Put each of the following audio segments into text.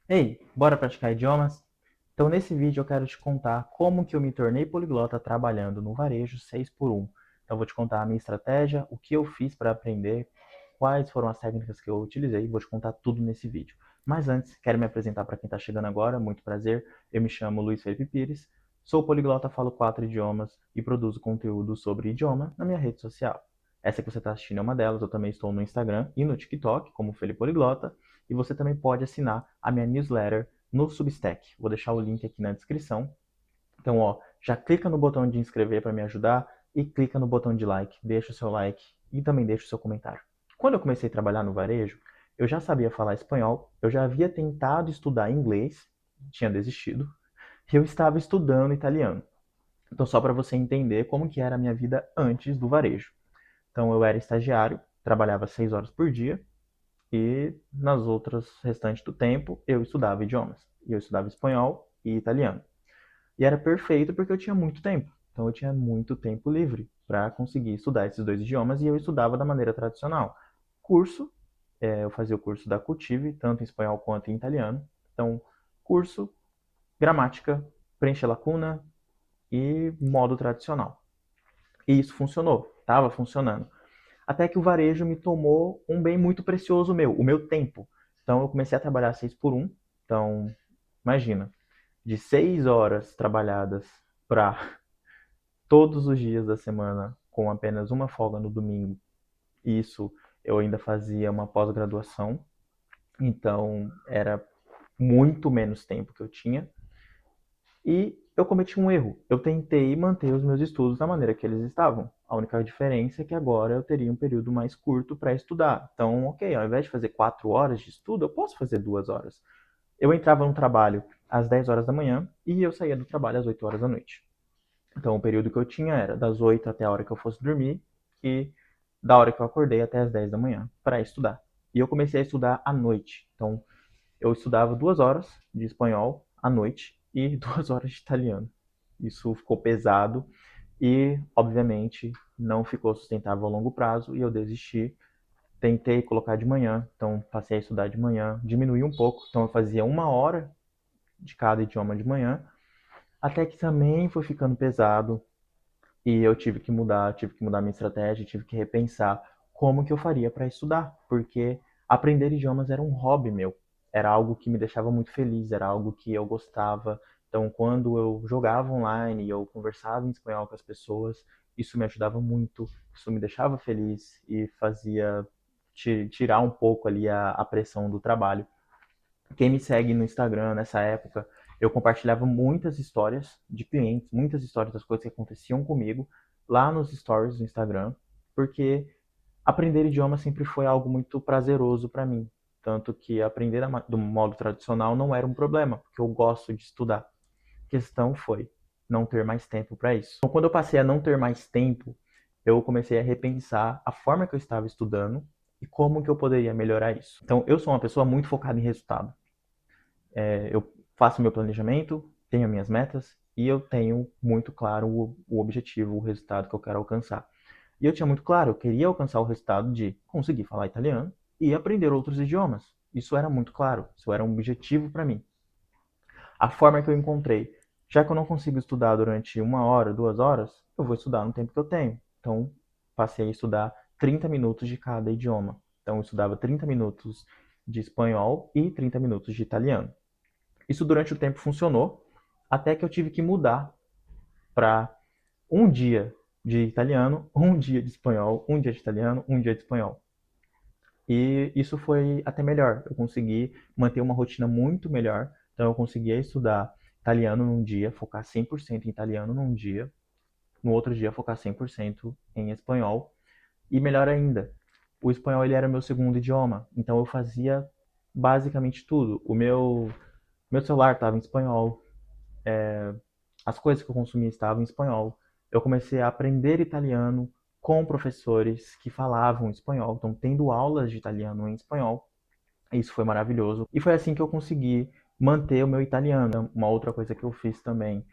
Ei, bora praticar idiomas? Então, nesse vídeo eu quero te contar como que eu me tornei poliglota trabalhando no varejo 6 por 1. Então, eu vou te contar a minha estratégia, o que eu fiz para aprender, quais foram as técnicas que eu utilizei, vou te contar tudo nesse vídeo. Mas antes, quero me apresentar para quem está chegando agora, muito prazer. Eu me chamo Luiz Felipe Pires, sou poliglota, falo 4 idiomas e produzo conteúdo sobre idioma na minha rede social. Essa que você está assistindo é uma delas, eu também estou no Instagram e no TikTok como Felipe Poliglota. E você também pode assinar a minha newsletter no Substack. Vou deixar o link aqui na descrição. Então, ó, já clica no botão de inscrever para me ajudar e clica no botão de like, deixa o seu like e também deixa o seu comentário. Quando eu comecei a trabalhar no varejo, eu já sabia falar espanhol, eu já havia tentado estudar inglês, tinha desistido, e eu estava estudando italiano. Então, só para você entender como que era a minha vida antes do varejo. Então, eu era estagiário, trabalhava 6 horas por dia, e nas outras restantes do tempo eu estudava idiomas. E eu estudava espanhol e italiano. E era perfeito porque eu tinha muito tempo. Então eu tinha muito tempo livre para conseguir estudar esses dois idiomas e eu estudava da maneira tradicional. Curso, eu fazia o curso da Cultive, tanto em espanhol quanto em italiano. Então, curso, gramática, preencher lacuna e modo tradicional. E isso funcionou, estava funcionando. Até que o varejo me tomou um bem muito precioso meu, o meu tempo. Então eu comecei a trabalhar 6 por 1. Então, imagina, de 6 horas trabalhadas para todos os dias da semana, com apenas uma folga no domingo. Isso eu ainda fazia uma pós-graduação, então era muito menos tempo que eu tinha. E eu cometi um erro. Eu tentei manter os meus estudos da maneira que eles estavam. A única diferença é que agora eu teria um período mais curto para estudar. Então, ok, ao invés de fazer 4 horas de estudo, eu posso fazer 2 horas. Eu entrava no trabalho às 10 horas da manhã e eu saía do trabalho às 8 horas da noite. Então, o período que eu tinha era das 8 até a hora que eu fosse dormir e da hora que eu acordei até as 10 da manhã para estudar. E eu comecei a estudar à noite. Então, eu estudava 2 horas de espanhol à noite e 2 horas de italiano. Isso ficou pesado e, obviamente, não ficou sustentável a longo prazo e eu desisti. Tentei colocar de manhã, então passei a estudar de manhã, diminuí um pouco, então eu fazia 1 hora de cada idioma de manhã, até que também foi ficando pesado e eu tive que mudar minha estratégia, tive que repensar como que eu faria para estudar, porque aprender idiomas era um hobby meu, era algo que me deixava muito feliz, era algo que eu gostava. Então, quando eu jogava online e eu conversava em espanhol com as pessoas, isso me ajudava muito, isso me deixava feliz e fazia tirar um pouco ali a pressão do trabalho. Quem me segue no Instagram nessa época, eu compartilhava muitas histórias de clientes, muitas histórias das coisas que aconteciam comigo lá nos stories do Instagram, porque aprender idioma sempre foi algo muito prazeroso para mim. Tanto que aprender do modo tradicional não era um problema, porque eu gosto de estudar. A questão foi não ter mais tempo para isso. Então, quando eu passei a não ter mais tempo, eu comecei a repensar a forma que eu estava estudando e como que eu poderia melhorar isso. Então, eu sou uma pessoa muito focada em resultado. Eu faço meu planejamento, tenho minhas metas e eu tenho muito claro o objetivo, o resultado que eu quero alcançar. E eu tinha muito claro, eu queria alcançar o resultado de conseguir falar italiano e aprender outros idiomas. Isso era muito claro, isso era um objetivo para mim. A forma que eu encontrei, já que eu não consigo estudar durante 1 hora, 2 horas, eu vou estudar no tempo que eu tenho. Então, passei a estudar 30 minutos de cada idioma. Então, eu estudava 30 minutos de espanhol e 30 minutos de italiano. Isso durante o tempo funcionou, até que eu tive que mudar para um dia de italiano, um dia de espanhol, um dia de italiano, um dia de espanhol. E isso foi até melhor. Eu consegui manter uma rotina muito melhor. Então eu conseguia estudar italiano num dia, focar 100% em italiano num dia, no outro dia focar 100% em espanhol. E melhor ainda, o espanhol ele era meu segundo idioma. Então eu fazia basicamente tudo. O meu celular estava em espanhol, as coisas que eu consumia estavam em espanhol. Eu comecei a aprender italiano com professores que falavam espanhol, então tendo aulas de italiano em espanhol. Isso foi maravilhoso. E foi assim que eu consegui manter o meu italiano. Uma outra coisa que eu fiz também,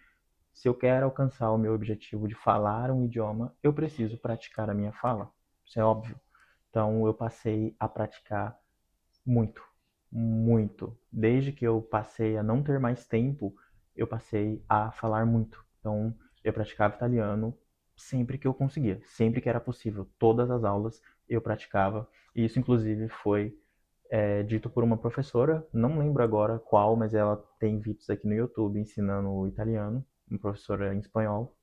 se eu quero alcançar o meu objetivo de falar um idioma, eu preciso praticar a minha fala. Isso é óbvio. Então eu passei a praticar muito. muito. Desde que eu passei a não ter mais tempo, eu passei a falar muito. Então, eu praticava italiano sempre que eu conseguia, sempre que era possível. Todas as aulas eu praticava. E isso, inclusive, foi dito por uma professora, não lembro agora qual, mas ela tem vídeos aqui no YouTube ensinando o italiano, uma professora em espanhol,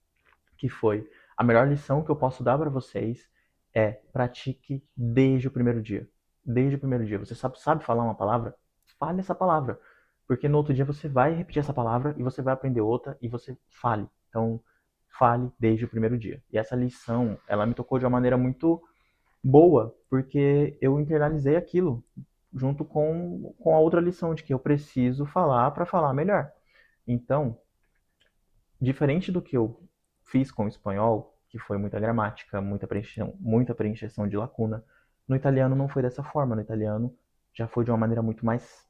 que foi: a melhor lição que eu posso dar para vocês é pratique desde o primeiro dia. Desde o primeiro dia. Você sabe falar uma palavra? Fale essa palavra. Porque no outro dia você vai repetir essa palavra e você vai aprender outra e você fale. Então, fale desde o primeiro dia. E essa lição, ela me tocou de uma maneira muito boa, porque eu internalizei aquilo junto com a outra lição de que eu preciso falar para falar melhor. Então, diferente do que eu fiz com o espanhol, que foi muita gramática, muita preencheção de lacuna, no italiano não foi dessa forma. No italiano já foi de uma maneira muito mais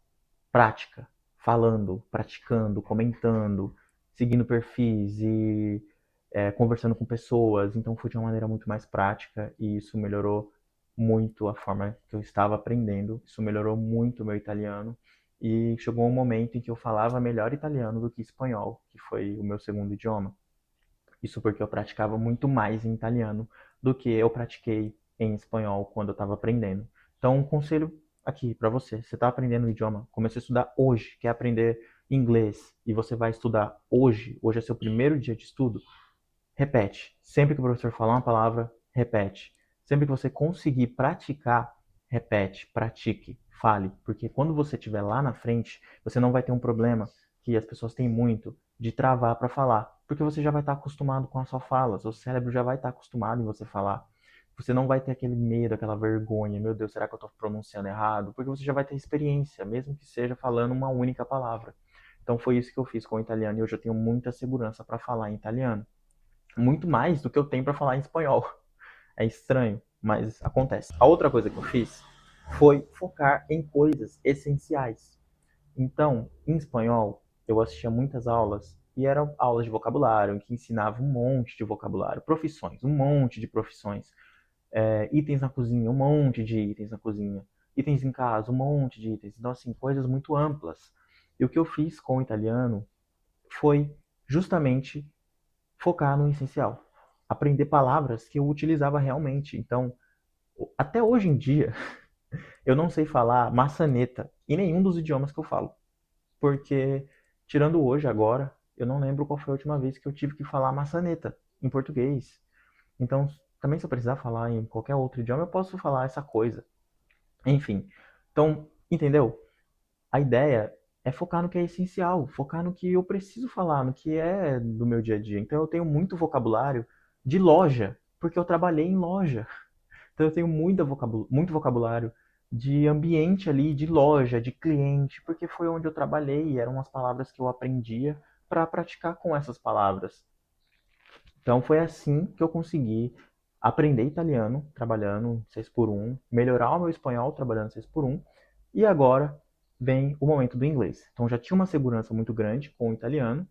prática, falando, praticando, comentando, seguindo perfis e conversando com pessoas. Então foi de uma maneira muito mais prática e isso melhorou muito a forma que eu estava aprendendo. Isso melhorou muito o meu italiano. E chegou um momento em que eu falava melhor italiano do que espanhol, que foi o meu segundo idioma. Isso porque eu praticava muito mais em italiano do que eu pratiquei em espanhol quando eu estava aprendendo. Então, um conselho aqui para você: você está aprendendo um idioma, comece a estudar hoje, quer aprender inglês e você vai estudar hoje, hoje é seu primeiro dia de estudo, repete. Sempre que o professor falar uma palavra, repete. Sempre que você conseguir praticar, repete, pratique, fale, porque quando você estiver lá na frente, você não vai ter um problema que as pessoas têm muito de travar para falar, porque você já vai estar acostumado com a sua fala, seu cérebro já vai estar acostumado em você falar. Você não vai ter aquele medo, aquela vergonha, meu Deus, será que eu estou pronunciando errado? Porque você já vai ter experiência, mesmo que seja falando uma única palavra. Então foi isso que eu fiz com o italiano e hoje eu tenho muita segurança para falar em italiano, muito mais do que eu tenho para falar em espanhol. É estranho, mas acontece. A outra coisa que eu fiz foi focar em coisas essenciais. Então, em espanhol, eu assistia muitas aulas e eram aulas de vocabulário, que ensinavam um monte de vocabulário, profissões, um monte de profissões, itens na cozinha, um monte de itens na cozinha, itens em casa, um monte de itens. Então, assim, coisas muito amplas. E o que eu fiz com o italiano foi justamente focar no essencial. Aprender palavras que eu utilizava realmente. Então, até hoje em dia, eu não sei falar maçaneta em nenhum dos idiomas que eu falo. Porque, tirando hoje, agora, eu não lembro qual foi a última vez que eu tive que falar maçaneta em português. Então, também se eu precisar falar em qualquer outro idioma, eu posso falar essa coisa. Enfim. Então, entendeu? A ideia é focar no que é essencial, focar no que eu preciso falar, no que é do meu dia a dia. Então eu tenho muito vocabulário de loja, porque eu trabalhei em loja. Então eu tenho muito vocabulário de ambiente ali, de loja, de cliente, porque foi onde eu trabalhei e eram as palavras que eu aprendia para praticar com essas palavras. Então foi assim que eu consegui aprender italiano trabalhando 6 por um, melhorar o meu espanhol trabalhando 6 por um, e agora vem o momento do inglês. Então já tinha uma segurança muito grande com o italiano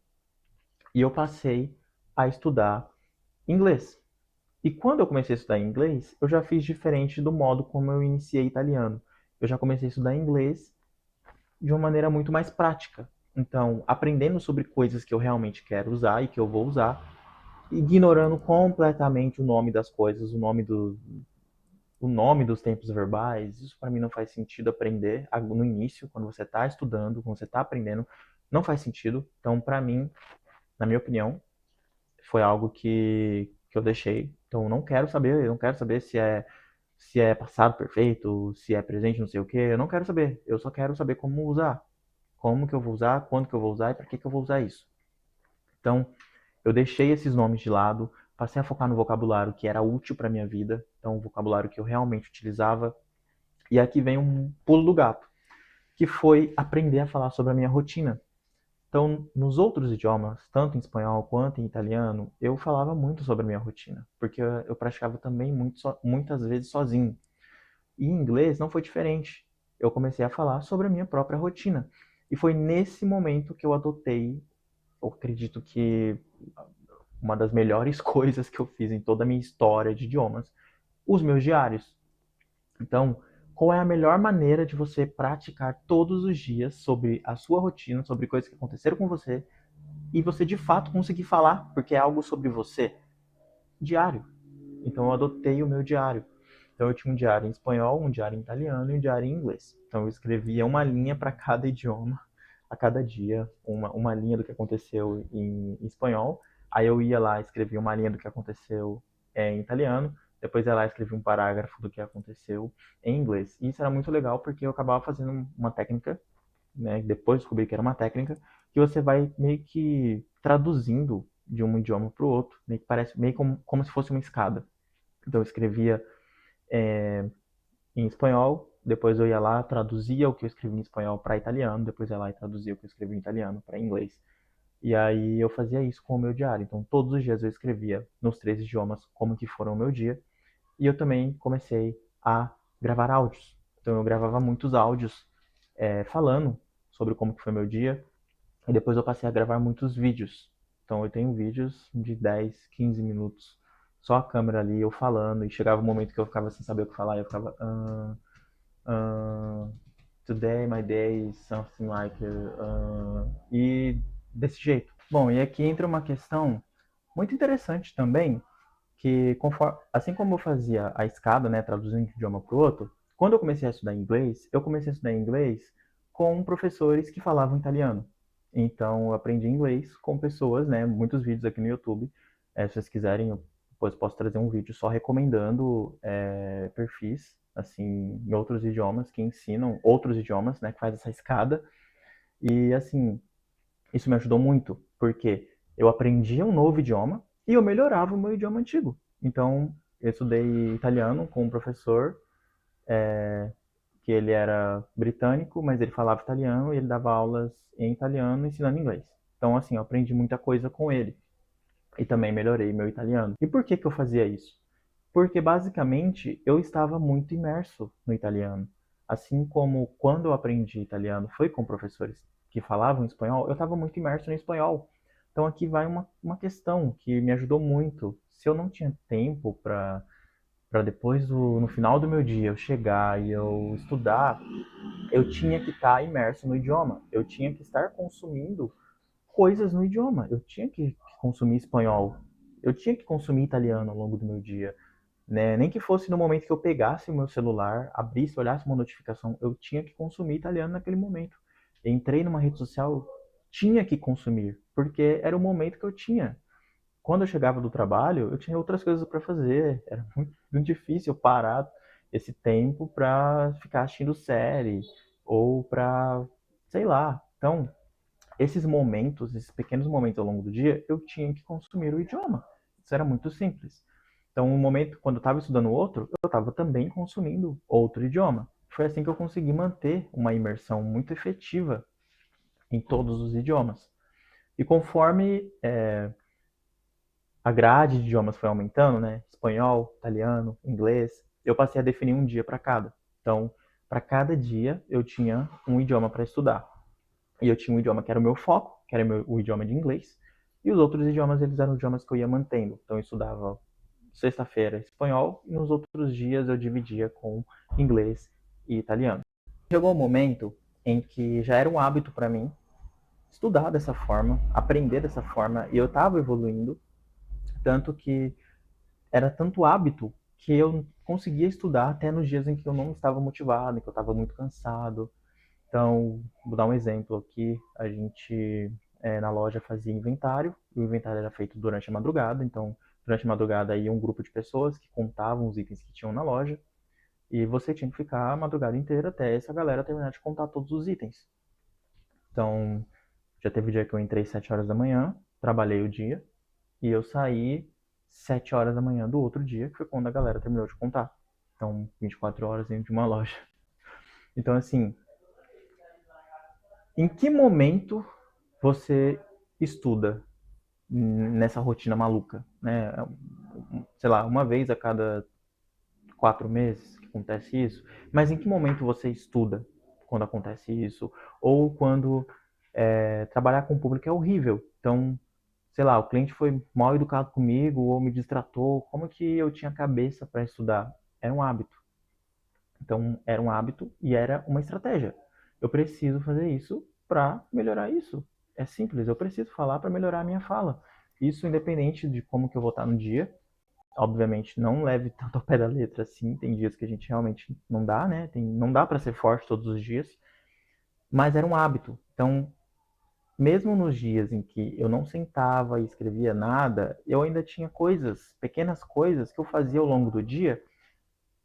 e eu passei a estudar inglês. E quando eu comecei a estudar inglês, eu já fiz diferente do modo como eu iniciei italiano. Eu já comecei a estudar inglês de uma maneira muito mais prática. Então, aprendendo sobre coisas que eu realmente quero usar e que eu vou usar, ignorando completamente o nome das coisas, o nome dos tempos verbais. Isso para mim não faz sentido aprender no início, quando você está estudando, quando você está aprendendo, não faz sentido. Então, para mim, na minha opinião, foi algo que eu deixei. Então, eu não quero saber se é passado perfeito, se é presente, não sei o que. Eu não quero saber. Eu só quero saber como usar, como que eu vou usar, quando que eu vou usar e para que eu vou usar isso. Então, eu deixei esses nomes de lado, passei a focar no vocabulário que era útil para minha vida, então o vocabulário que eu realmente utilizava. E aqui vem um pulo do gato, que foi aprender a falar sobre a minha rotina. Então, nos outros idiomas, tanto em espanhol quanto em italiano, eu falava muito sobre a minha rotina, porque eu praticava também muitas vezes sozinho. E em inglês não foi diferente. Eu comecei a falar sobre a minha própria rotina. E foi nesse momento que eu adotei, eu acredito que uma das melhores coisas que eu fiz em toda a minha história de idiomas, os meus diários. Então, qual é a melhor maneira de você praticar todos os dias sobre a sua rotina, sobre coisas que aconteceram com você, e você de fato conseguir falar, porque é algo sobre você. Diário. Então eu adotei o meu diário. Então eu tinha um diário em espanhol, um diário em italiano e um diário em inglês. Então eu escrevia uma linha para cada idioma, a cada dia, uma linha do que aconteceu em espanhol. Aí eu ia lá, escrevia uma linha do que aconteceu em italiano, depois ia lá e escrevia um parágrafo do que aconteceu em inglês. E isso era muito legal porque eu acabava fazendo uma técnica, né? Depois descobri que era uma técnica que você vai meio que traduzindo de um idioma para o outro, meio que parece meio como se fosse uma escada. Então eu escrevia em espanhol, depois eu ia lá, traduzia o que eu escrevi em espanhol para italiano, depois ia lá e traduzia o que eu escrevi em italiano para inglês. E aí eu fazia isso com o meu diário. Então todos os dias eu escrevia nos três idiomas como que foram o meu dia. E eu também comecei a gravar áudios. Então eu gravava muitos áudios falando sobre como que foi meu dia. E depois eu passei a gravar muitos vídeos. Então eu tenho vídeos de 10, 15 minutos. Só a câmera ali, eu falando. E chegava um momento que eu ficava sem saber o que falar. E eu ficava... Uh, today my day is something like e desse jeito. Bom, e aqui entra uma questão muito interessante também, que conforme, assim como eu fazia a escada, né, traduzindo de um idioma para o outro, quando eu comecei a estudar inglês, eu comecei a estudar inglês com professores que falavam italiano. Então, eu aprendi inglês com pessoas, né, muitos vídeos aqui no YouTube. Se vocês quiserem, eu depois posso trazer um vídeo só recomendando perfis, assim, em outros idiomas que ensinam outros idiomas, né, que faz essa escada. E, assim, isso me ajudou muito, porque eu aprendia um novo idioma e eu melhorava o meu idioma antigo. Então, eu estudei italiano com um professor que ele era britânico, mas ele falava italiano e ele dava aulas em italiano ensinando inglês. Então, assim, eu aprendi muita coisa com ele e também melhorei meu italiano. E por que que eu fazia isso? Porque basicamente eu estava muito imerso no italiano. Assim como quando eu aprendi italiano foi com professores que falavam espanhol, eu estava muito imerso no espanhol. Então aqui vai uma questão que me ajudou muito. Se eu não tinha tempo para depois no final do meu dia eu chegar e eu estudar, eu tinha que estar imerso no idioma. Eu tinha que estar consumindo coisas no idioma. Eu tinha que consumir espanhol. Eu tinha que consumir italiano ao longo do meu dia, né? Nem que fosse no momento que eu pegasse o meu celular, abrisse, olhasse uma notificação, eu tinha que consumir italiano naquele momento. Entrei numa rede social, eu tinha que consumir, porque era o momento que eu tinha. Quando eu chegava do trabalho, eu tinha outras coisas para fazer, era muito difícil parar esse tempo para ficar assistindo série ou para, sei lá. Então, esses momentos, esses pequenos momentos ao longo do dia, eu tinha que consumir o idioma. Isso era muito simples. Então, no momento, quando eu estava estudando outro, eu estava também consumindo outro idioma. Foi assim que eu consegui manter uma imersão muito efetiva em todos os idiomas. E conforme a grade de idiomas foi aumentando, né? Espanhol, italiano, inglês, eu passei a definir um dia para cada. Então, para cada dia, eu tinha um idioma para estudar. E eu tinha um idioma que era o meu foco, que era o idioma de inglês, e os outros idiomas eles eram idiomas que eu ia mantendo. Então eu estudava sexta-feira espanhol e nos outros dias eu dividia com inglês e italiano. Chegou um momento em que já era um hábito para mim estudar dessa forma, aprender dessa forma, e eu estava evoluindo, tanto que era tanto hábito que eu conseguia estudar até nos dias em que eu não estava motivado, em que eu estava muito cansado. Então, vou dar um exemplo aqui. A gente na loja fazia inventário, e o inventário era feito durante a madrugada. Então, durante a madrugada ia um grupo de pessoas que contavam os itens que tinham na loja, e você tinha que ficar a madrugada inteira até essa galera terminar de contar todos os itens. Então, já teve dia que eu entrei 7 horas da manhã, trabalhei o dia, e eu saí 7 horas da manhã do outro dia, que foi quando a galera terminou de contar. Então, 24 horas dentro de uma loja. Então, assim, em que momento você estuda nessa rotina maluca, né? Sei lá, uma vez a cada 4 meses que acontece isso. Mas em que momento você estuda quando acontece isso? Ou quando trabalhar com o público é horrível. Então, sei lá, o cliente foi mal educado comigo ou me distratou. Como que eu tinha cabeça para estudar? Era um hábito. Então, era um hábito e era uma estratégia. Eu preciso fazer isso para melhorar isso. É simples, eu preciso falar para melhorar a minha fala. Isso independente de como que eu vou estar no dia. Obviamente, não leve tanto ao pé da letra assim. Tem dias que a gente realmente não dá, né? Não dá para ser forte todos os dias. Mas era um hábito. Então, mesmo nos dias em que eu não sentava e escrevia nada, eu ainda tinha coisas, pequenas coisas que eu fazia ao longo do dia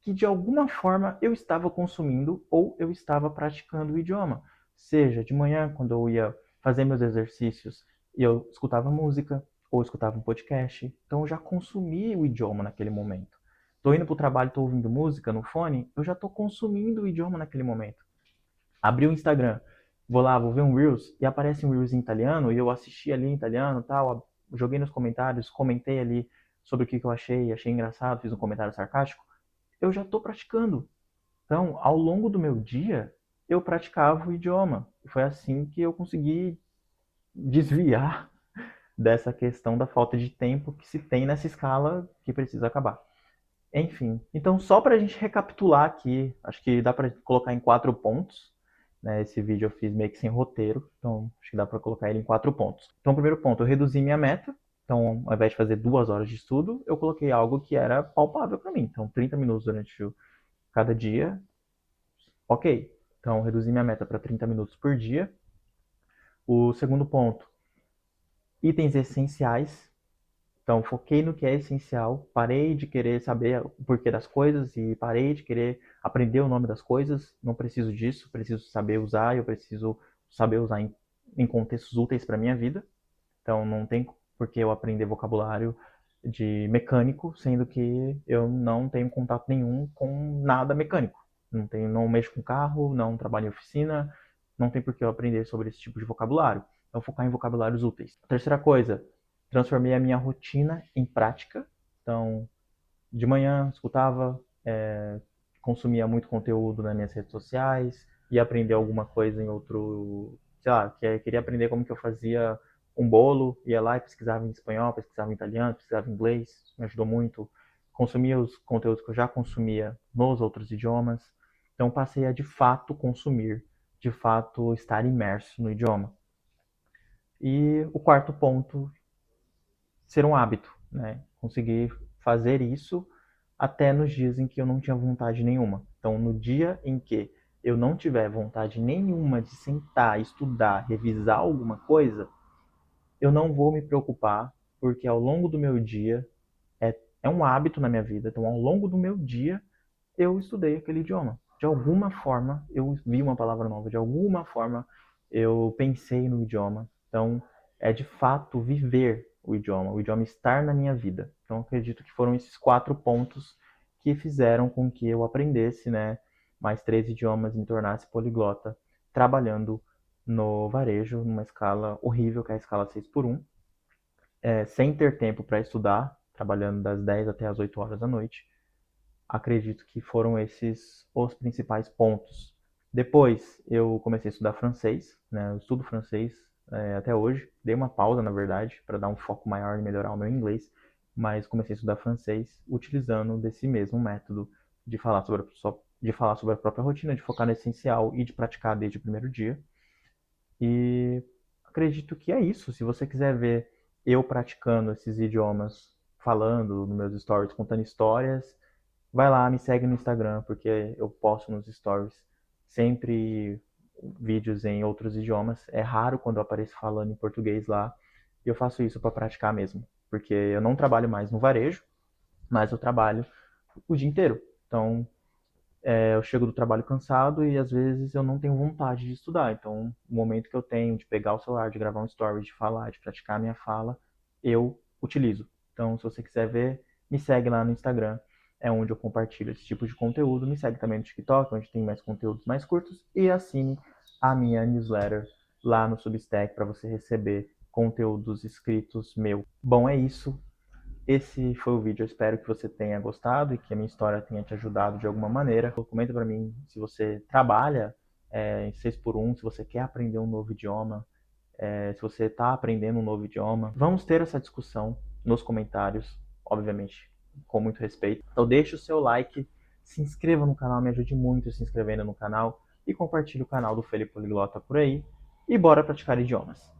que de alguma forma eu estava consumindo ou eu estava praticando o idioma. Seja de manhã, quando eu ia fazer meus exercícios e eu escutava música ou escutava um podcast, então eu já consumi o idioma naquele momento. Estou indo para o trabalho, estou ouvindo música no fone, eu já estou consumindo o idioma naquele momento. Abri o Instagram, vou lá, vou ver um Reels e aparece um Reels em italiano e eu assisti ali em italiano, tal, joguei nos comentários, comentei ali sobre o que eu achei engraçado, fiz um comentário sarcástico, eu já estou praticando. Então, ao longo do meu dia, eu praticava o idioma. Foi assim que eu consegui desviar dessa questão da falta de tempo que se tem nessa escala que precisa acabar. Enfim, então só para a gente recapitular aqui, acho que dá para colocar em 4 pontos. Né? Esse vídeo eu fiz meio que sem roteiro, então acho que dá para colocar ele em 4 pontos. Então, primeiro ponto, eu reduzi minha meta. Então, ao invés de fazer 2 horas de estudo, eu coloquei algo que era palpável para mim. Então, 30 minutos durante cada dia, ok. Então, reduzi minha meta para 30 minutos por dia. O segundo ponto, itens essenciais. Então, foquei no que é essencial, parei de querer saber o porquê das coisas e parei de querer aprender o nome das coisas. Não preciso disso, preciso saber usar, eu preciso saber usar em contextos úteis para minha vida. Então, não tem por que eu aprender vocabulário de mecânico, sendo que eu não tenho contato nenhum com nada mecânico. Não mexo com carro, não trabalho em oficina, não tem por que eu aprender sobre esse tipo de vocabulário. Então, focar em vocabulários úteis. Terceira coisa, transformei a minha rotina em prática. Então, de manhã escutava, consumia muito conteúdo nas minhas redes sociais, ia aprender alguma coisa em outro, sei lá, queria aprender como que eu fazia um bolo, ia lá e pesquisava em espanhol, pesquisava em italiano, pesquisava em inglês, isso me ajudou muito. Consumia os conteúdos que eu já consumia nos outros idiomas. Então passei a de fato consumir, de fato estar imerso no idioma. E o quarto ponto, ser um hábito, né? Conseguir fazer isso até nos dias em que eu não tinha vontade nenhuma. Então, no dia em que eu não tiver vontade nenhuma de sentar, estudar, revisar alguma coisa, eu não vou me preocupar, porque ao longo do meu dia é um hábito na minha vida. Então, ao longo do meu dia, eu estudei aquele idioma. De alguma forma, eu vi uma palavra nova, de alguma forma, eu pensei no idioma. Então, é de fato viver o idioma estar na minha vida. Então, acredito que foram esses 4 pontos que fizeram com que eu aprendesse, né, mais 3 idiomas e me tornasse poliglota, trabalhando no varejo, numa escala horrível, que é a escala 6 por 1, sem ter tempo para estudar, trabalhando das 10 até as 8 horas da noite. Acredito que foram esses os principais pontos. Depois eu comecei a estudar francês, né? Eu estudo francês até hoje. Dei uma pausa, na verdade, para dar um foco maior em melhorar o meu inglês, mas comecei a estudar francês utilizando desse mesmo método de falar sobre a própria rotina, de focar no essencial e de praticar desde o primeiro dia. E acredito que é isso. Se você quiser ver eu praticando esses idiomas, falando nos meus stories, contando histórias, vai lá, me segue no Instagram, porque eu posto nos stories sempre vídeos em outros idiomas. É raro quando eu apareço falando em português lá. E eu faço isso para praticar mesmo, porque eu não trabalho mais no varejo, mas eu trabalho o dia inteiro. Então, eu chego do trabalho cansado e às vezes eu não tenho vontade de estudar. Então, o momento que eu tenho de pegar o celular, de gravar um story, de falar, de praticar a minha fala, eu utilizo. Então, se você quiser ver, me segue lá no Instagram, é onde eu compartilho esse tipo de conteúdo. Me segue também no TikTok, onde tem mais conteúdos mais curtos. E assine a minha newsletter lá no Substack para você receber conteúdos escritos meu. Bom, é isso. Esse foi o vídeo, eu espero que você tenha gostado e que a minha história tenha te ajudado de alguma maneira. Comenta para mim se você trabalha em 6 por 1, se você quer aprender um novo idioma, se você está aprendendo um novo idioma. Vamos ter essa discussão nos comentários, obviamente, com muito respeito. Então deixe o seu like, Se inscreva no canal, me ajude muito se inscrevendo no canal e compartilhe o canal do Felipe Poliglota por aí. E bora praticar idiomas!